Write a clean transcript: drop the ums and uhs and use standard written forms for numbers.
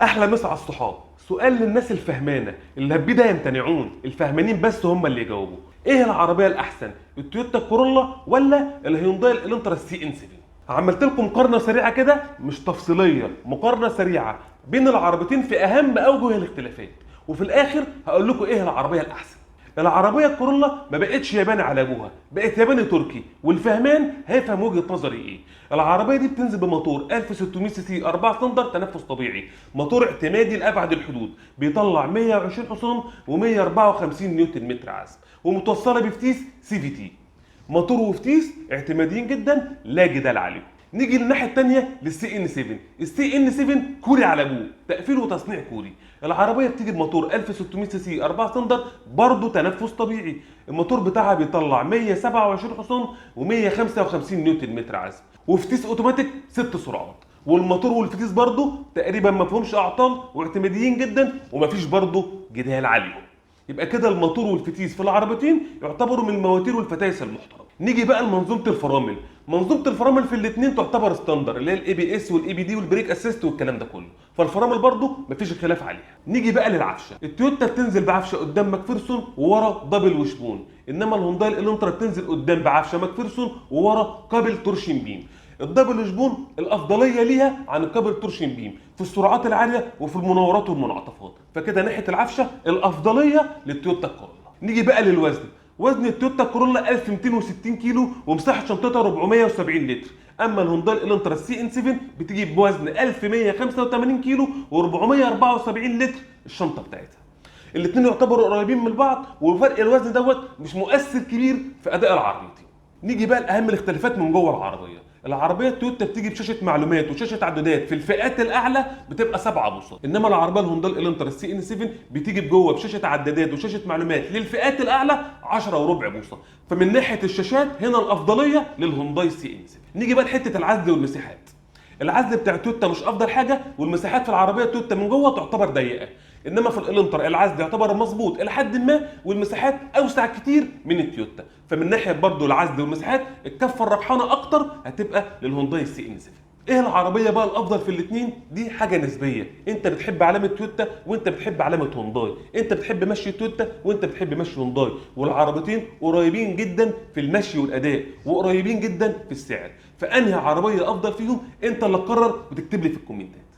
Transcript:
احلى مسا على الصحاب. سؤال للناس الفهمانه، اللي هبدا يمتنعون، الفهمانين بس هم اللي يجاوبوا. ايه العربيه الاحسن، التويوتا كورولا ولا الهيونداي الانترا سي ان 7؟ عملت لكم مقارنه سريعه كده، مش تفصيليه، مقارنه سريعه بين العربيتين في اهم اوجه الاختلافات، وفي الاخر هقول لكم ايه العربيه الاحسن. العربيه الكورولا ما بقتش ياباني على ابوها، بقت ياباني تركي، والفهمان هيفهم وجهه نظري ايه. العربيه دي بتنزل بموتور 1600 سي سي 4 سلندر تنفس طبيعي، موتور اعتمادي لابعد الحدود، بيطلع 120 حصان و154 نيوتن متر عزم، ومتوصله بفتيس سي في تي. موتور وفتيس اعتماديين جدا لا جدال عليهم. نيجي للناحيه الثانيه للسي ان 7. السي ان 7 كوري على ابوه، تقفيل وتصنيع كوري. العربيه بتيجي بموتور 1600 سي سي 4 سلندر برضه تنفس طبيعي، الموتور بتاعها بيطلع 127 حصان و155 نيوتن متر عزم، وفتيس اوتوماتيك 6 سرعات. والموتور والفتيس برضه تقريبا ما فيهمش اعطال واعتماديين جدا، ومفيش برضه جدال عليهم. يبقى كده الموتور والفتيس في العربيتين يعتبروا من المواتير والفتايس المحترمه. نيجي بقى لمنظومه الفرامل. منظومه الفرامل في الاثنين تعتبر ستاندر، اللي هي الاي بي اس والاي بي دي والبريك اسيست والكلام ده كله، فالفرامل برضو مفيش خلاف عليها. نيجي بقى للعفشه. التويوتا بتنزل بعفشه قدام ماكفيرسون وورا دبل وشبون، انما الهونداي الانترا بتنزل قدام بعفشه ماكفيرسون وورا كابل تورشن بيم. الدبل وشبون الافضليه ليها عن الكابل تورشن بيم في السرعات العاليه وفي المناورات والمنعطفات، فكده ناحيه العفشه الافضليه للتويوتا كورولا. نيجي بقى للوزن. وزن التويوتا كورولا 1260 كيلو ومساحه شنطتها 470 لتر، اما الهونداي الانترا سي ان 7 بتيجي بوزن 1185 كيلو و474 لتر الشنطه بتاعتها. الاثنين يعتبروا قريبين من بعض، وفرق الوزن دوت مش مؤثر كبير في اداء العربيتين. نيجي بقى لاهم الاختلافات من جوه العربيه. العربيه التويوتا بتيجي بشاشه معلومات وشاشه عدادات في الفئات الاعلى بتبقى 7 بوصات، انما العربيه الهونداي الانترا سي ان 7 بتيجي بجوه بشاشه عدادات وشاشه معلومات للفئات الاعلى 10 وربع بوصه، فمن ناحيه الشاشات هنا الافضليه للهونداي سي ان 7. نيجي بقى لحته العزل والمساحات. العزل بتاع تويوتا مش افضل حاجه، والمساحات في العربيه تويوتا من جوه تعتبر ضيقه، انما في الانتر العزل يعتبر مظبوط الى حد ما، والمساحات اوسع كتير من التويوتا، فمن ناحيه برضو العزل والمساحات الكفه الربحانه اكتر هتبقى للهونداي سي ان 7. ايه العربيه بقى الافضل في الاثنين؟ دي حاجه نسبيه، انت بتحب علامه تويوتا وانت بتحب علامه هونداي، انت بتحب مشي تويوتا وانت بتحب مشي هونداي، والعربيتين قريبين جدا في المشي والاداء وقريبين جدا في السعر، فانهي عربيه افضل فيهم انت اللي تقرر وتكتب لي في الكومنتات.